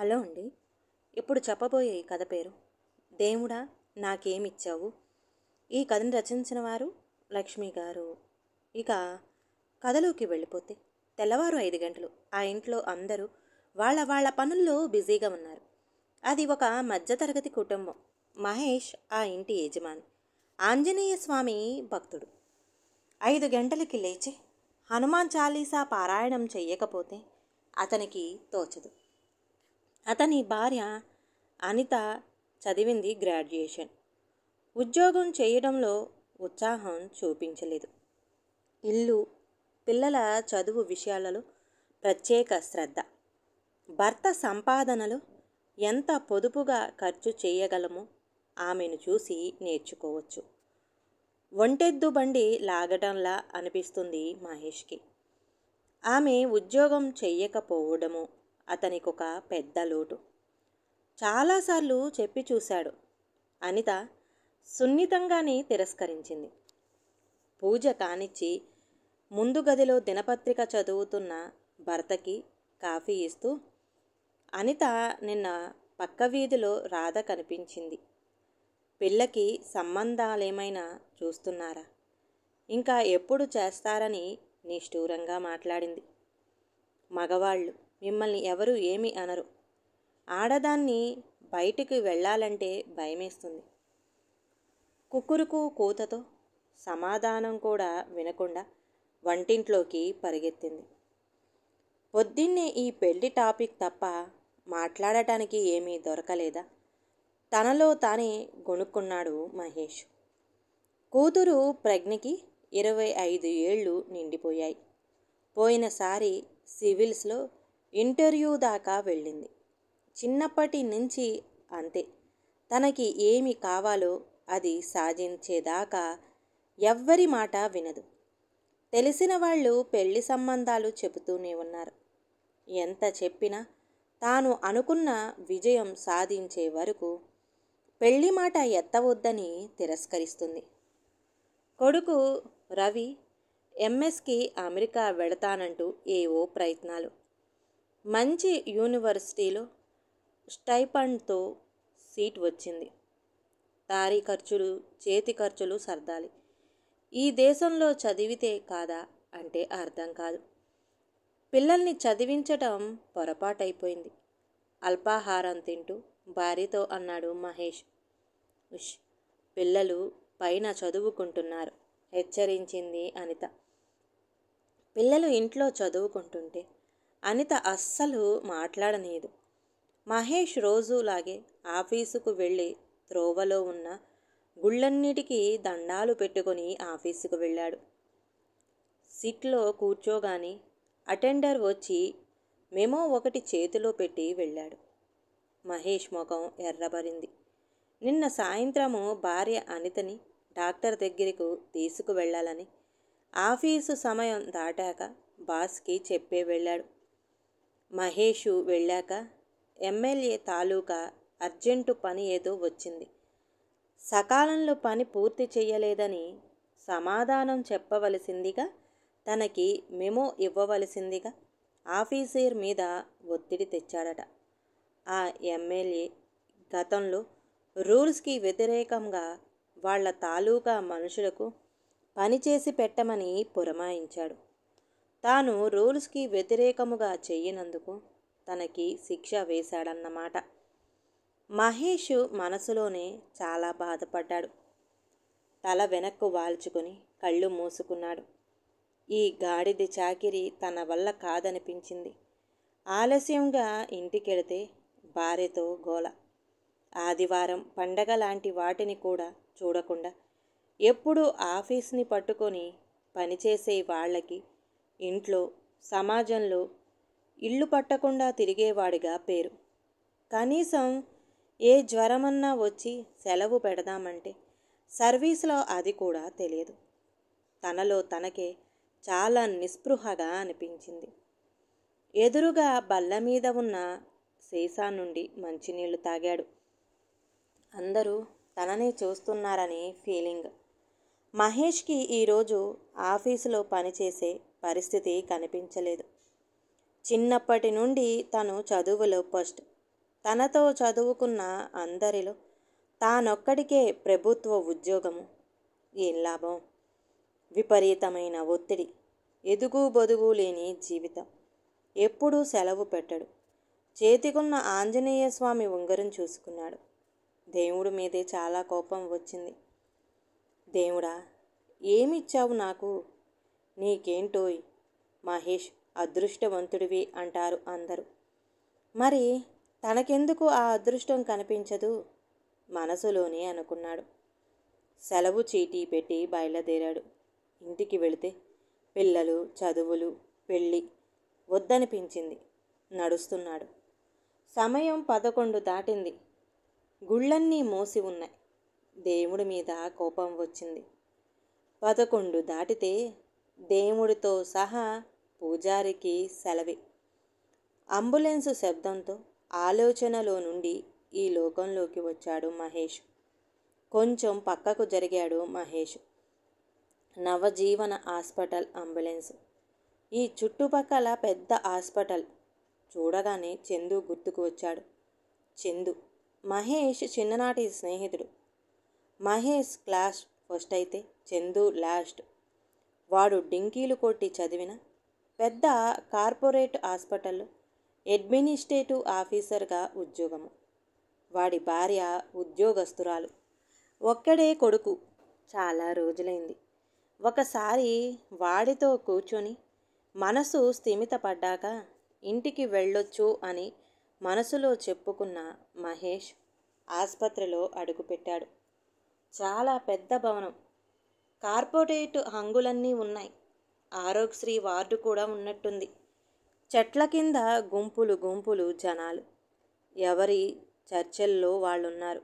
Hello అండి. ఇప్పుడు చెప్పబోయే ఈ కథ పేరు దేవుడా నాకేమిచ్చావు. ఈ కథను రచించిన వారు లక్ష్మి గారు. ఇక కథలోకి వెళ్ళిపోతే తెల్లవారు 5 గంటలు. ఆ ఇంట్లో అందరూ వాళ్ళ వాళ్ళ పనుల్లో బిజీగా ఉన్నారు. అది ఒక మధ్యతరగతి కుటుంబం. మహేష్ ఆ ఇంటి యజమాని, ఆంజనేయ స్వామి భక్తుడు. 5 గంటలకి లేచి హనుమాన్ చాలీసా పారాయణం చెయ్యకపోతే అతనికి తోచదు. అతని భార్య అనిత చదివింది గ్రాడ్యుయేషన్. ఉద్యోగం చేయడంలో ఉత్సాహం చూపించలేదు. ఇల్లు, పిల్లల చదువు విషయాలలో ప్రత్యేక శ్రద్ధ. భర్త సంపాదనలో ఎంత పొదుపుగా ఖర్చు చేయగలమో ఆమెను చూసి నేర్చుకోవచ్చు. ఒంటెద్దు బండి లాగడంలా అనిపిస్తుంది మహేష్కి. ఆమె ఉద్యోగం చెయ్యకపోవడము అతనికొక పెద్ద లోటు. చాలాసార్లు చెప్పి చూశాడు. అనిత సున్నితంగానే తిరస్కరించింది. పూజ కానిచ్చి ముందు గదిలో దినపత్రిక చదువుతున్న భర్తకి కాఫీ ఇస్తూ, అనిత నిన్న పక్క వీధిలో రాధ కనిపించింది. పిల్లకి సంబంధాలేమైనా చూస్తున్నారా? ఇంకా ఎప్పుడు చేస్తారని నిష్ఠూరంగా మాట్లాడింది. మగవాళ్ళు మిమ్మల్ని ఎవరు ఏమీ అనరు. ఆడదాన్ని బయటికి వెళ్ళాలంటే భయమేస్తుంది. కుక్కురుకు కూతతో సమాధానం కూడా వినకుండా వంటింట్లోకి పరిగెత్తింది. పొద్దున్నే ఈ పెళ్లి టాపిక్ తప్ప మాట్లాడటానికి ఏమీ దొరకలేదా? తనలో తానే గొణుక్కున్నాడు మహేష్. కూతురు ప్రజ్ఞకి 25 ఏళ్ళు నిండిపోయాయి. పోయినసారి సివిల్స్లో ఇంటర్వ్యూ దాకా వెళ్ళింది. చిన్నప్పటి నుంచి అంతే. తనకి ఏమి కావాలో అది సాధించేదాకా ఎవ్వరి మాట వినదు. తెలిసిన వాళ్ళు పెళ్లి సంబంధాలు చెబుతూనే ఉన్నారు. ఎంత చెప్పినా తాను అనుకున్న విజయం సాధించే వరకు పెళ్లి మాట ఎత్తవద్దని తిరస్కరిస్తుంది. కొడుకు రవి ఎంఎస్కి అమెరికా వెళతానంటూ ఏవో ప్రయత్నాలు. మంచి యూనివర్సిటీలో స్టైఫండ్తో సీట్ వచ్చింది. దారి ఖర్చులు, చేతి ఖర్చులు సర్దాలి. ఈ దేశంలో చదివితే కాదా అంటే అర్థం కాదు. పిల్లల్ని చదివించటం పొరపాటైపోయింది. అల్పాహారం తింటూ భార్యతో అన్నాడు మహేష్. ఉష్, పిల్లలు పైన చదువుకుంటున్నారు హెచ్చరించింది అనిత. పిల్లలు ఇంట్లో చదువుకుంటుంటే అనిత అస్సలు మాట్లాడలేదు. మహేష్ రోజులాగే ఆఫీసుకు వెళ్ళి త్రోవలో ఉన్న గుళ్ళన్నిటికీ దండాలు పెట్టుకొని ఆఫీసుకు వెళ్ళాడు. సీట్లో కూర్చోగానే అటెండర్ వచ్చి మెమో ఒకటి చేతిలో పెట్టి వెళ్ళాడు. మహేష్ ముఖం ఎర్రబడింది. నిన్న సాయంత్రము భార్య అనితని డాక్టర్ దగ్గరకు తీసుకువెళ్ళాలని ఆఫీసు సమయం దాటాక బాస్కి చెప్పే వెళ్ళాడు. మహేషు వెళ్ళాక ఎమ్మెల్యే తాలూకా అర్జెంటు పని ఏదో వచ్చింది. సకాలంలో పని పూర్తి చెయ్యలేదని సమాధానం చెప్పవలసిందిగా, తనకి మెమో ఇవ్వవలసిందిగా ఆఫీసర్ మీద ఒత్తిడి తెచ్చాడట. ఆ ఎమ్మెల్యే గతంలో రూల్స్కి వ్యతిరేకంగా వాళ్ళ తాలూకా మనుషులకు పనిచేసి పెట్టమని పురమాయించాడు. తాను రూల్స్కి వ్యతిరేకముగా చెయ్యనందుకు తనకి శిక్ష వేశాడన్నమాట. మహేష్ మనసులోనే చాలా బాధపడ్డాడు. తల వెనక్కు వాల్చుకొని కళ్ళు మూసుకున్నాడు. ఈ గాడిద చాకిరీ తన వల్ల కాదనిపించింది. ఆలస్యంగా ఇంటికెళితే భార్యతో గోల. ఆదివారం పండగ లాంటి వాటిని కూడా చూడకుండా ఎప్పుడూ ఆఫీస్ని పట్టుకొని పనిచేసే వాళ్ళకి ఇంట్లో, సమాజంలో ఇల్లు పట్టకుండా తిరిగేవాడిగా పేరు. కనీసం ఏ జ్వరమన్నా వచ్చి సెలవు పెడదామంటే సర్వీస్లో అది కూడా తెలియదు. తనలో తనకే చాలా నిస్పృహగా అనిపించింది. ఎదురుగా బల్ల మీద ఉన్న సీసా నుండి మంచినీళ్లు తాగాడు. అందరూ తననే చూస్తున్నారని ఫీలింగ్. మహేష్కి ఈరోజు ఆఫీసులో పనిచేసే పరిస్థితి కనిపించలేదు. చిన్నప్పటి నుండి తను చదువులో ఫస్ట్, తనతో చదువుకున్న అందరిలో తానొక్కడికే ప్రభుత్వ ఉద్యోగము. ఏం లాభం? విపరీతమైన ఒత్తిడి, ఎదుగు బొదుగు లేని జీవితం. ఎప్పుడూ సెలవు పెట్టడు. చేతికున్న ఆంజనేయ స్వామి ఉంగరం చూసుకున్నాడు. దేవుడి మీదే చాలా కోపం వచ్చింది. దేవుడా, ఏమిచ్చావు నాకు? నీకేంటోయ్ మహేష్, అదృష్టవంతుడివి అంటారు అందరూ. మరి తనకెందుకు ఆ అదృష్టం కనిపించదు? మనసులోనే అనుకున్నాడు. సెలవు చీటీ పెట్టి బయలుదేరాడు. ఇంటికి వెళితే పిల్లలు, చదువులు, పెళ్ళి వద్దనిపించింది. నడుస్తున్నాడు. సమయం 11 దాటింది. గుళ్ళన్నీ మూసి ఉన్నాయి. దేవుడి మీద కోపం వచ్చింది. 11 దాటితే దేవుడితో సహా పూజారికి సెలవే. అంబులెన్సు శబ్దంతో ఆలోచనలో నుండి ఈ లోకంలోకి వచ్చాడు మహేష్. కొంచెం పక్కకు జరిగాడు మహేష్. Navajeevan hospital ambulance. ఈ చుట్టుపక్కల పెద్ద హాస్పిటల్. చూడగానే చందు గుర్తుకు వచ్చాడు. చందు మహేష్ చిన్ననాటి స్నేహితుడు. మహేష్ క్లాస్ ఫస్ట్ అయితే చందు లాస్ట్. వాడు డింకీలు కొట్టి చదివిన పెద్ద కార్పొరేట్ హాస్పిటల్లో అడ్మినిస్ట్రేటివ్ ఆఫీసర్గా ఉద్యోగము. వాడి భార్య ఉద్యోగస్తురాలు. ఒక్కడే కొడుకు. చాలా రోజులైంది. ఒకసారి వాడితో కూర్చొని మనసు స్థిమితపడ్డాక ఇంటికి వెళ్ళొచ్చు అని మనసులో చెప్పుకున్న మహేష్ ఆసుపత్రిలో అడుగుపెట్టాడు. చాలా పెద్ద భవనం. కార్పొరేట్ హంగులన్నీ ఉన్నాయి. ఆరోగ్యశ్రీ వార్డు కూడా ఉన్నట్టుంది. చెట్ల కింద గుంపులు గుంపులు జనాలు. ఎవరి చర్చల్లో వాళ్ళున్నారు.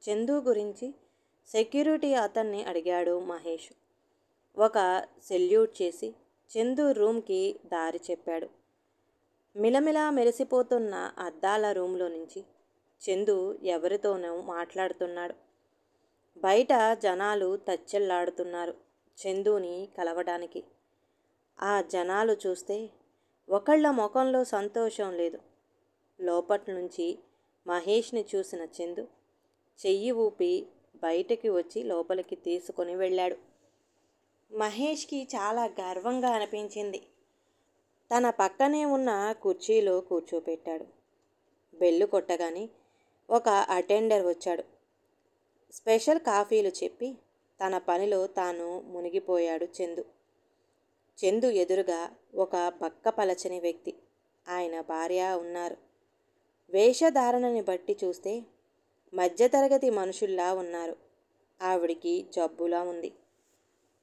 చందు గురించి సెక్యూరిటీ అతన్ని అడిగాడు మహేష్. ఒక సెల్యూట్ చేసి చందు రూమ్కి దారి చెప్పాడు. మిలమిలా మెరిసిపోతున్న అద్దాల రూమ్లో నుంచి చందు ఎవరితోనో మాట్లాడుతున్నాడు. బయట జనాలు తచ్చెల్లాడుతున్నారు చందుని కలవడానికి. ఆ జనాలు చూస్తే ఒకళ్ళ ముఖంలో సంతోషం లేదు. లోపటి నుంచి మహేష్ని చూసిన చందు చెయ్యి ఊపి బయటికి వచ్చి లోపలికి తీసుకొని వెళ్ళాడు. మహేష్కి చాలా గర్వంగా అనిపించింది. తన పక్కనే ఉన్న కుర్చీలో కూర్చోపెట్టాడు. బెల్లు కొట్టగానే ఒక అటెండర్ వచ్చాడు. స్పెషల్ కాఫీలు చెప్పి తన పనిలో తాను మునిగిపోయాడు చందు. చందు ఎదురుగా ఒక బక్కపలచని వ్యక్తి, ఆయన భార్య ఉన్నారు. వేషధారణని బట్టి చూస్తే మధ్యతరగతి మనుషుల్లా ఉన్నారు. ఆవిడికి జబ్బులా ఉంది.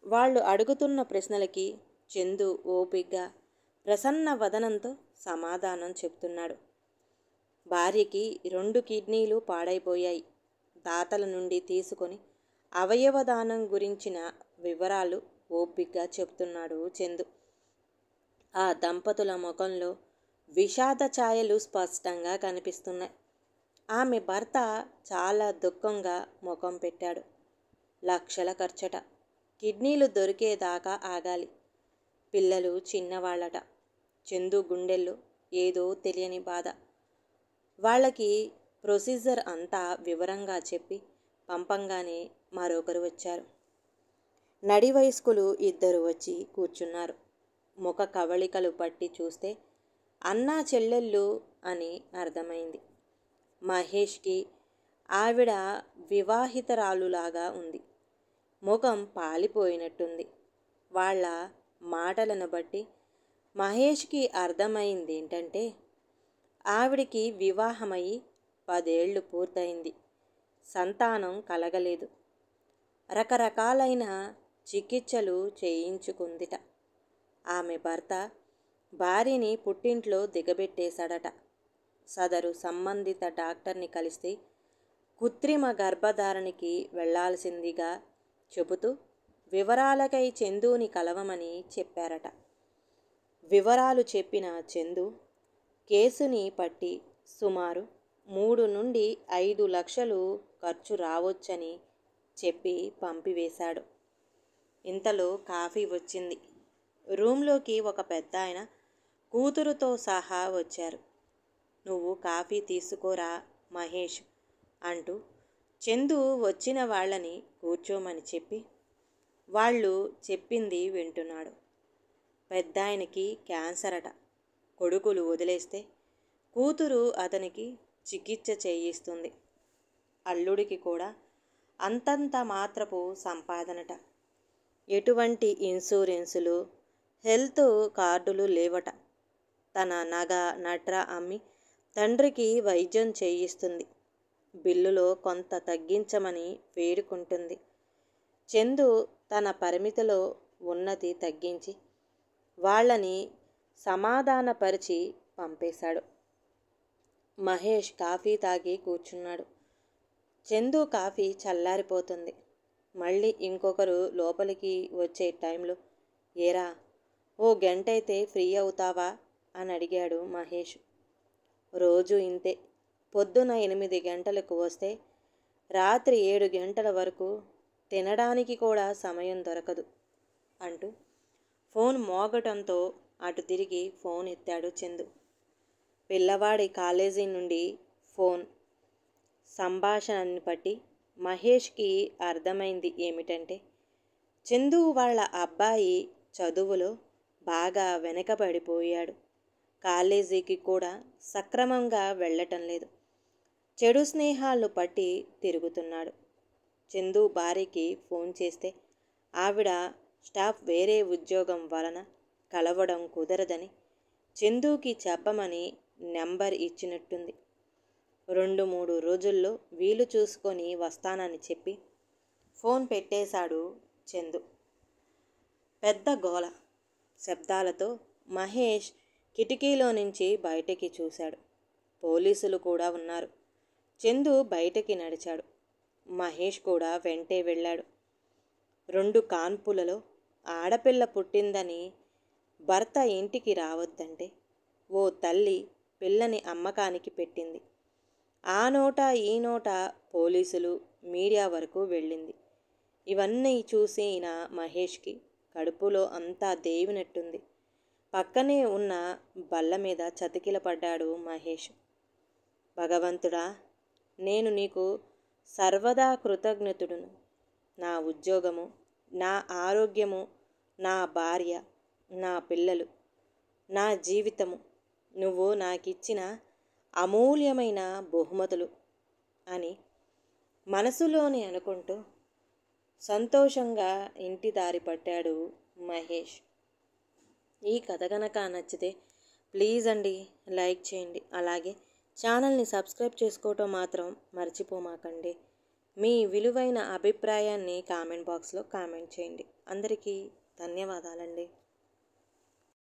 వాళ్ళు అడుగుతున్న ప్రశ్నలకి చందు ఓపిగ్గా ప్రసన్న వదనంతో సమాధానం చెప్తున్నాడు. భార్యకి 2 కిడ్నీలు పాడైపోయాయి. దాతల నుండి తీసుకొని అవయవదానం గురించిన వివరాలు ఓపిగ్గా చెప్తున్నాడు చందు. ఆ దంపతుల ముఖంలో విషాద ఛాయలు స్పష్టంగా కనిపిస్తున్నాయి. ఆమె భర్త చాలా దుఃఖంగా ముఖం పెట్టాడు. లక్షల ఖర్చట. కిడ్నీలు దొరికేదాకా ఆగాలి. పిల్లలు చిన్నవాళ్ళట. చందు గుండెల్లో ఏదో తెలియని బాధ. వాళ్ళకి ప్రొసీజర్ అంతా వివరంగా చెప్పి పంపంగానే మరొకరు వచ్చారు. నడి వయస్కులు 2 వచ్చి కూర్చున్నారు. ముఖ కవళికలు పట్టి చూస్తే అన్నా చెల్లెళ్ళు అని అర్థమైంది. మహేష్కి ఆవిడ వివాహితరాలులాగా ఉంది. ముఖం పాలిపోయినట్టుంది. వాళ్ళ మాటలను బట్టి మహేష్కి అర్థమైందేంటంటే ఆవిడికి వివాహమయ్యి 10 ఏళ్ళు పూర్తయింది. సంతానం కలగలేదు. రకరకాలైన చికిత్సలు చేయించుకుందిట. ఆమె భర్త భార్యని పుట్టింట్లో దిగబెట్టేశాడట. సదరు సంబంధిత డాక్టర్ని కలిస్తే కృత్రిమ గర్భధారణకి వెళ్లాల్సిందిగా చెబుతూ వివరాలకై చందుని కలవమని చెప్పారట. వివరాలు చెప్పిన చందు కేసుని పట్టి సుమారు 3 నుండి 5 లక్షలు ఖర్చు రావచ్చని చెప్పి పంపివేశాడు. ఇంతలో కాఫీ వచ్చింది. రూమ్లోకి ఒక పెద్దాయన కూతురుతో సహా వచ్చారు. నువ్వు కాఫీ తీసుకోరా మహేష్ అంటూ చందు వచ్చిన వాళ్ళని కూర్చోమని చెప్పి వాళ్ళు చెప్పింది వింటున్నాడు. పెద్దాయనకి క్యాన్సర్ అట. కొడుకులు వదిలేస్తే కూతురు అతనికి చికిత్స చేయిస్తుంది. అల్లుడికి కూడా అంతంత మాత్రపు సంపాదనట. ఎటువంటి ఇన్సూరెన్సులు, హెల్త్ కార్డులు లేవట. తన నగ నట్ర అమ్మి తండ్రికి వైద్యం చేయిస్తుంది. బిల్లులో కొంత తగ్గించమని వేడుకుంటుంది. చందు తన పరిమితిలో ఉన్నతి తగ్గించి వాళ్ళని సమాధానపరిచి పంపేశాడు. మహేష్ కాఫీ తాగి కూర్చున్నాడు. చందు కాఫీ చల్లారిపోతుంది. మళ్ళీ ఇంకొకరు లోపలికి వచ్చే టైంలో ఏరా ఓ గంటైతే ఫ్రీ అవుతావా అని అడిగాడు మహేష్. రోజు ఇంతే. పొద్దున 8 గంటలకు వస్తే రాత్రి 7 గంటల వరకు తినడానికి కూడా సమయం దొరకదు అంటూ ఫోన్ మోగటంతో అటు తిరిగి ఫోన్ ఎత్తాడు చందు. పిల్లవాడి కాలేజీ నుండి ఫోన్. సంభాషణని బట్టి మహేష్కి అర్థమైంది ఏమిటంటే చందు వాళ్ళ అబ్బాయి చదువులో బాగా వెనకబడిపోయాడు. కాలేజీకి కూడా సక్రమంగా వెళ్ళటం లేదు. చెడు స్నేహాలు పట్టి తిరుగుతున్నాడు. చందు భార్యకి ఫోన్ చేస్తే ఆవిడ స్టాఫ్ వేరే ఉద్యోగం వలన కలవడం కుదరదని చందుకి చెప్పమని నెంబర్ ఇచ్చినట్టుంది. 2-3 రోజుల్లో వీలు చూసుకొని వస్తానని చెప్పి ఫోన్ పెట్టేశాడు చందు. పెద్ద గోల శబ్దాలతో మహేష్ కిటికీలో నుంచి బయటికి చూశాడు. పోలీసులు కూడా ఉన్నారు. చందు బయటికి నడిచాడు. మహేష్ కూడా వెంటే వెళ్ళాడు. 2 కాన్పులలో ఆడపిల్ల పుట్టిందని భర్త ఇంటికి రావద్దంటే ఓ తల్లి పిల్లని అమ్మకానికి పెట్టింది. ఆ నోట ఈ నోట పోలీసులు, మీడియా వరకు వెళ్ళింది. ఇవన్నీ చూసిన మహేష్కి కడుపులో అంతా దేవినట్టుంది. పక్కనే ఉన్న బల్ల మీద చతికిలపడ్డాడు మహేష్. భగవంతుడా, నేను నీకు సర్వదా కృతజ్ఞతుడును. నా ఉద్యోగము, నా ఆరోగ్యము, నా భార్య, నా పిల్లలు, నా జీవితము నువ్వు నాకిచ్చిన అమూల్యమైన బహుమతులు అని మనసులోనే అనుకుంటూ సంతోషంగా ఇంటి దారి పట్టాడు మహేష్. ఈ కథ కనుక నచ్చితే ప్లీజ్ అండి లైక్ చేయండి. అలాగే ఛానల్ని సబ్స్క్రైబ్ చేసుకోవటం మాత్రం మర్చిపోమాకండి. మీ విలువైన అభిప్రాయాన్ని కామెంట్ బాక్స్లో కామెంట్ చేయండి. అందరికీ ధన్యవాదాలండి.